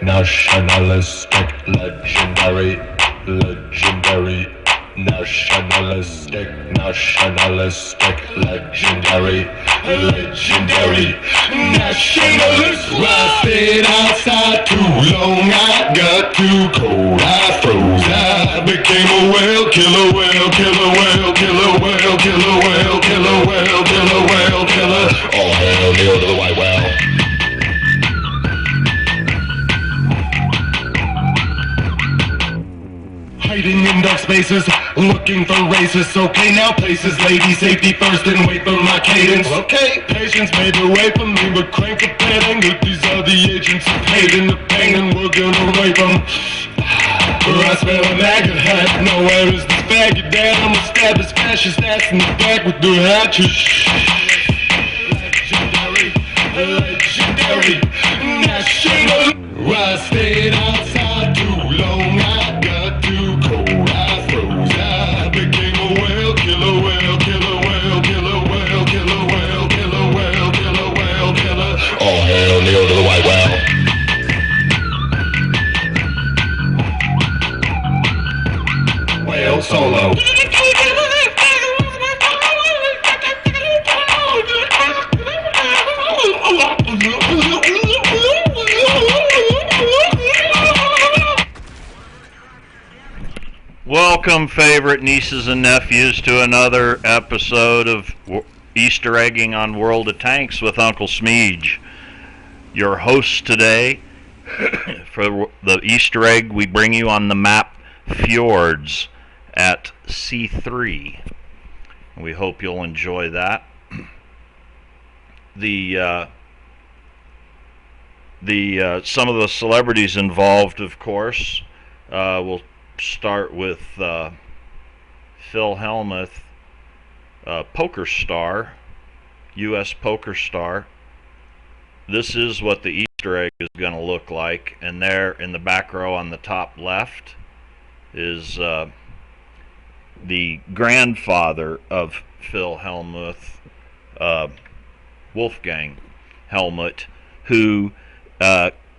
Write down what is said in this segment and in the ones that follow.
nationalistic, legendary, legendary, nationalistic, legendary, legendary, nationalist. Well, I stayed outside too long, I got too cold, I froze, I became a whale killer, whale killer, whale killer, whale killer, whale killer, whale killer, whale killer. All hail Neil to the white whale. Hiding in dark spaces, looking for racists. Okay, now places, lady safety first and wait for my cadence. Okay, patience made away from me, but crank a petting. If these are the agents who paid in the pain, and we're gonna rape them. Where I smell a maggot hat, nowhere is this faggot dead. I'ma stab his fascist ass in the back with the hatchet. Legendary, legendary, national. I stayed outside too long, I got too cold, I froze, I became a whale killer, whale killer, whale killer, whale killer, whale killer, whale killer, whale killer. All hail Neil to the white whale. Whale solo. Welcome, favorite nieces and nephews, to another episode of Easter Egging on World of Tanks with Uncle Smeege. Your host today for the Easter egg we bring you on the map Fjords at C-3. We hope you'll enjoy that. Some of the celebrities involved, of course, will start with Phil Hellmuth, poker star, U.S. poker star. This is what the Easter egg is going to look like, and there in the back row on the top left is the grandfather of Phil Hellmuth, Wolfgang Hellmuth, who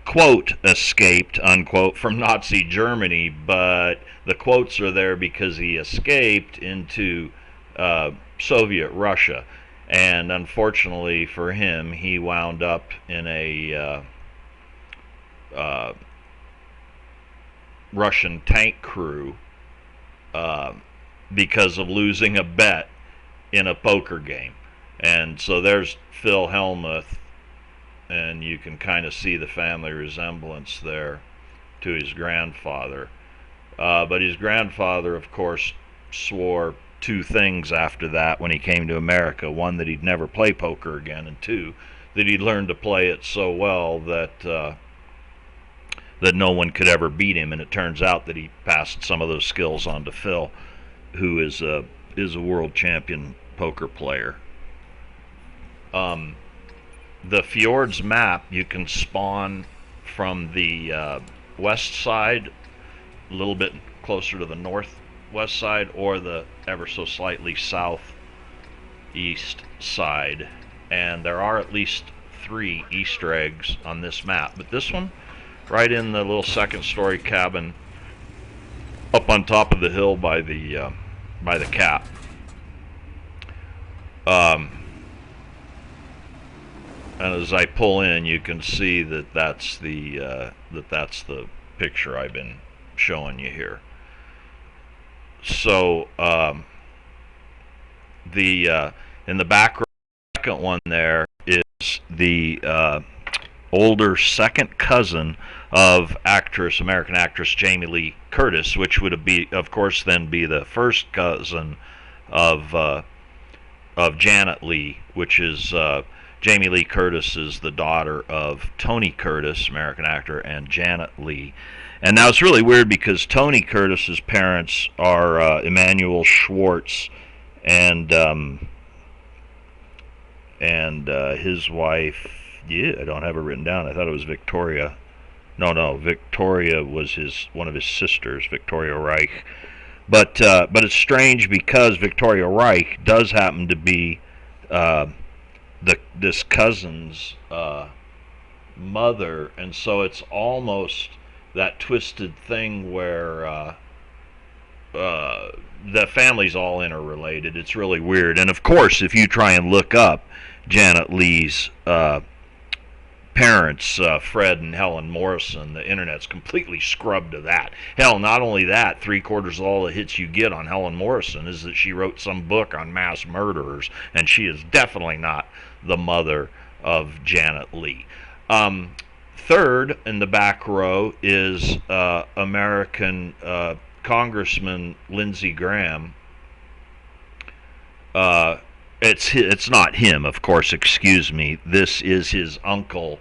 quote, escaped, unquote, from Nazi Germany, but the quotes are there because he escaped into Soviet Russia. And unfortunately for him, he wound up in a Russian tank crew because of losing a bet in a poker game. And so there's Phil Hellmuth, and you can kind of see the family resemblance there to his grandfather. But his grandfather, of course, swore two things after that when he came to America. One, that he'd never play poker again, and two, that he'd learned to play it so well that that no one could ever beat him. And it turns out that he passed some of those skills on to Phil, who is a world champion poker player. The Fjords map, you can spawn from the west side, a little bit closer to the northwest side, or the ever so slightly southeast side. And there are at least 3 Easter eggs on this map. But this one, right in the little second-story cabin up on top of the hill by the cap. And as I pull in, you can see that that's the picture I've been showing you here. So in the background, the second one there is the older second cousin of American actress Jamie Lee Curtis, which would of course then be the first cousin of Janet Leigh, which is Jamie Lee Curtis is the daughter of Tony Curtis, American actor, and Janet Leigh. And now it's really weird because Tony Curtis's parents are Emanuel Schwartz and his wife. Yeah, I don't have it written down. I thought it was Victoria. No, Victoria was one of his sisters, Victoria Reich. But it's strange because Victoria Reich does happen to be this cousin's mother, and so it's almost that twisted thing where the family's all interrelated. It's really weird. And of course, if you try and look up Janet Leigh's parents, Fred and Helen Morrison, the internet's completely scrubbed to that. Hell, not only that, 3/4 of all the hits you get on Helen Morrison is that she wrote some book on mass murderers, and she is definitely not the mother of Janet Leigh. Third in the back row is American Congressman Lindsey Graham. It's not him, of course. Excuse me. This is his uncle,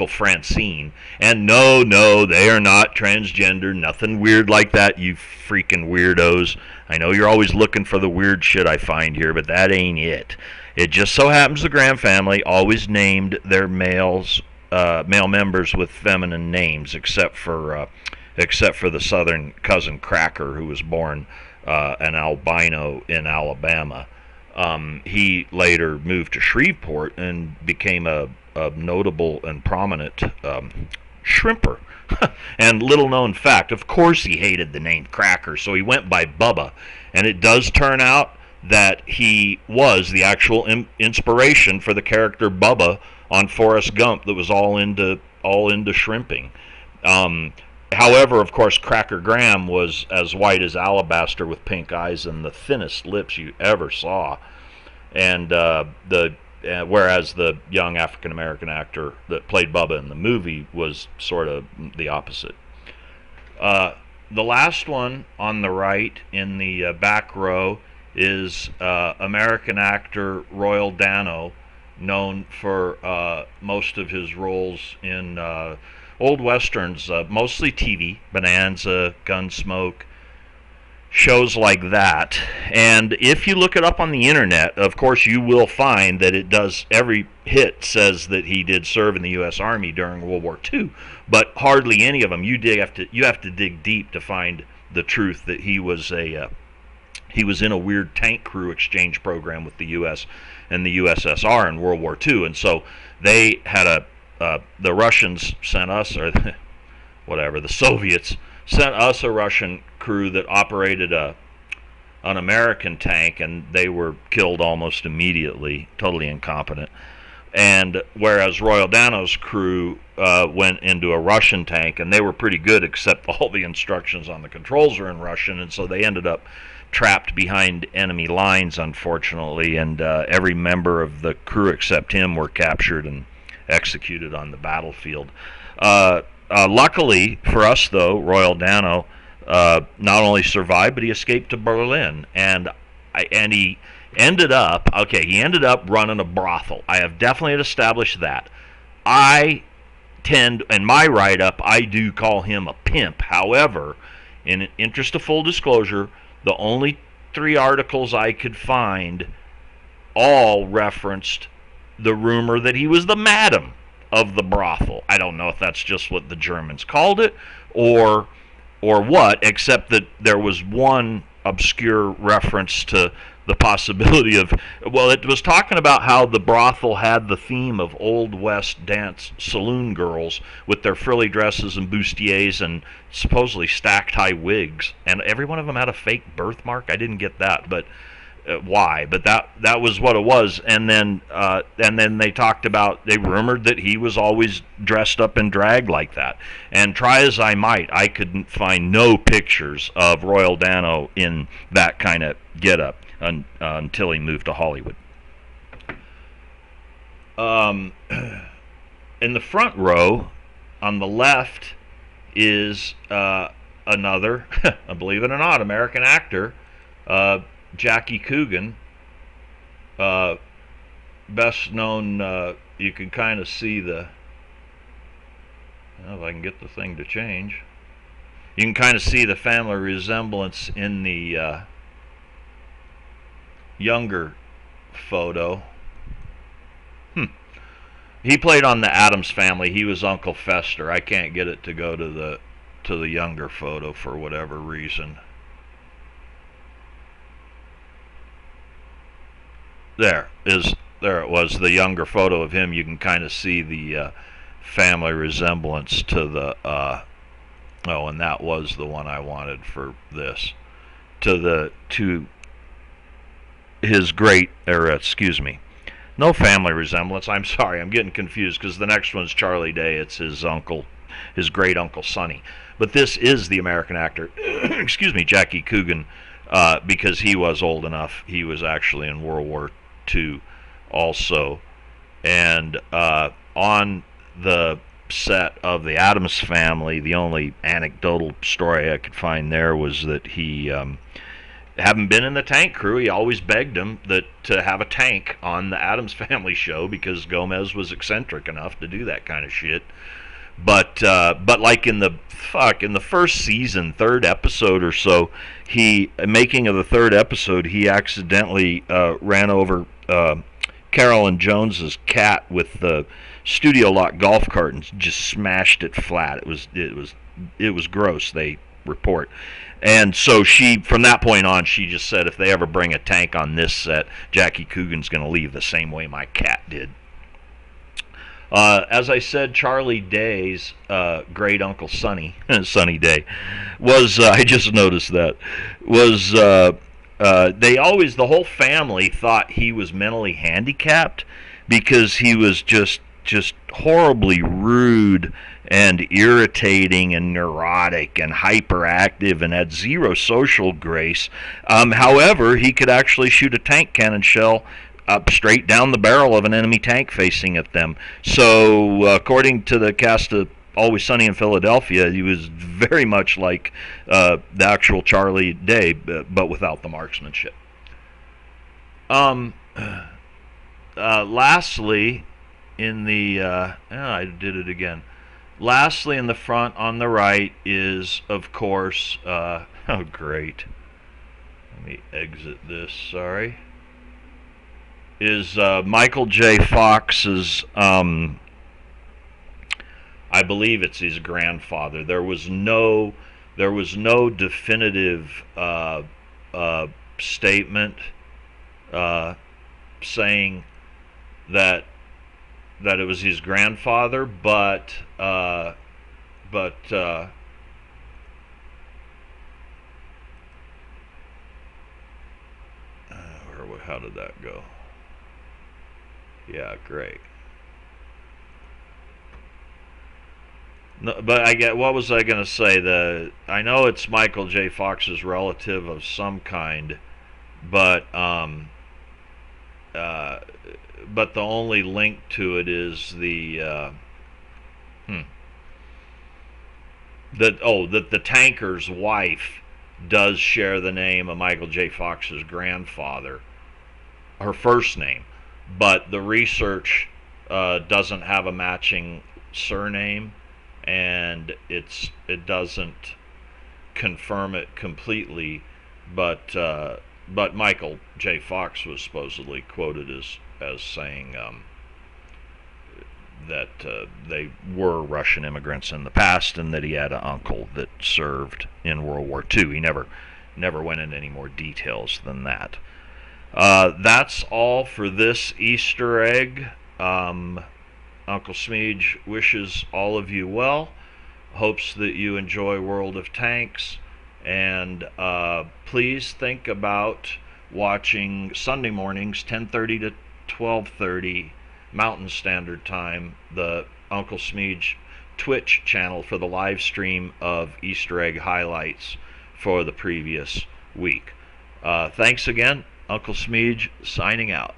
Francine. And no, they are not transgender. Nothing weird like that, you freaking weirdos. I know you're always looking for the weird shit I find here, but that ain't it. It just so happens the Graham family always named their male members with feminine names, except for the southern cousin Cracker, who was born an albino in Alabama. He later moved to Shreveport and became a notable and prominent shrimper. And little known fact, of course he hated the name Cracker, so he went by Bubba. And it does turn out that he was the actual inspiration for the character Bubba on Forrest Gump, that was all into shrimping. However, of course, Cracker Graham was as white as alabaster with pink eyes and the thinnest lips you ever saw. And whereas the young African American actor that played Bubba in the movie was sort of the opposite. The last one on the right in the back row is American actor Royal Dano, known for most of his roles in old westerns, mostly TV, Bonanza, Gunsmoke, shows like that. And if you look it up on the internet, of course you will find that it does, every hit says that he did serve in the U.S. Army during World War II, but hardly any of them. You have to dig deep to find the truth that he was in a weird tank crew exchange program with the U.S. and the USSR in World War II, and so they had the Russians sent us, or whatever, the Soviets sent us a Russian crew that operated an American tank, and they were killed almost immediately, totally incompetent. And whereas Royal Dano's crew went into a Russian tank, and they were pretty good, except all the instructions on the controls were in Russian, and so they ended up trapped behind enemy lines, unfortunately, and every member of the crew except him were captured and executed on the battlefield. Luckily for us, though, Royal Dano not only survived, but he escaped to Berlin, and he ended up running a brothel. I have definitely established that. In my write-up, I do call him a pimp. However, in interest of full disclosure, the only 3 articles I could find all referenced the rumor that he was the madam of the brothel. I don't know if that's just what the Germans called it or what, except that there was one obscure reference to the possibility of, well, it was talking about how the brothel had the theme of Old West dance saloon girls with their frilly dresses and bustiers and supposedly stacked high wigs, and every one of them had a fake birthmark. I didn't get that, but why? But that was what it was. And then they rumored that he was always dressed up in drag like that. And try as I might, I couldn't find no pictures of Royal Dano in that kind of getup until he moved to Hollywood. In the front row, on the left, is another, believe it or not, American actor, Jackie Coogan, best known, you can kind of see if I can get the thing to change, you can kind of see the family resemblance in the younger photo. He played on the Addams Family. He was Uncle Fester. I can't get it to go to the younger photo for whatever reason. There is There it was, the younger photo of him. You can kind of see the family resemblance to the. Oh, and that was the one I wanted for this. To his great, or excuse me, no family resemblance. I'm sorry, I'm getting confused because the next one's Charlie Day. It's his uncle, his great uncle Sonny. But this is the American actor, excuse me, Jackie Coogan, because he was old enough. He was actually in World War II also. And on the set of the Addams Family, the only anecdotal story I could find there was that he, having been in the tank crew, he always begged him that to have a tank on the Addams Family show because Gomez was eccentric enough to do that kind of shit. But like in the first season, third episode or so, making of the third episode, he accidentally ran over Carolyn Jones's cat with the studio lot golf cart and just smashed it flat. It was gross, they report. And so from that point on, she just said, if they ever bring a tank on this set, Jackie Coogan's going to leave the same way my cat did. As I said, Charlie Day's great uncle Sonny, Sonny Day, was, I just noticed that, was, the whole family thought he was mentally handicapped because he was just horribly rude and irritating and neurotic and hyperactive and had zero social grace. However, he could actually shoot a tank cannon shell up straight down the barrel of an enemy tank facing at them. So, according to the cast of Always Sunny in Philadelphia, he was very much like the actual Charlie Day, but without the marksmanship. Lastly, in the I did it again. Lastly, in the front on the right is, of course, oh great. Let me exit this. Sorry. Is Michael J. Fox's, I believe it's his grandfather. There was no definitive statement saying that it was his grandfather, but how did that go? Yeah, great. No, but what was I going to say? I know it's Michael J. Fox's relative of some kind, but the only link to it is that the tanker's wife does share the name of Michael J. Fox's grandfather, her first name, but the research doesn't have a matching surname, and it doesn't confirm it completely, but Michael J. Fox was supposedly quoted as saying that they were Russian immigrants in the past, and that he had an uncle that served in World War II. He never went into any more details than that. That's all for this Easter egg. Uncle Smeej wishes all of you well, hopes that you enjoy World of Tanks, and please think about watching Sunday mornings 10:30 to 12:30 Mountain Standard Time, the Uncle Smeej Twitch channel, for the live stream of Easter egg highlights for the previous week. Thanks again. Uncle Smeej signing out.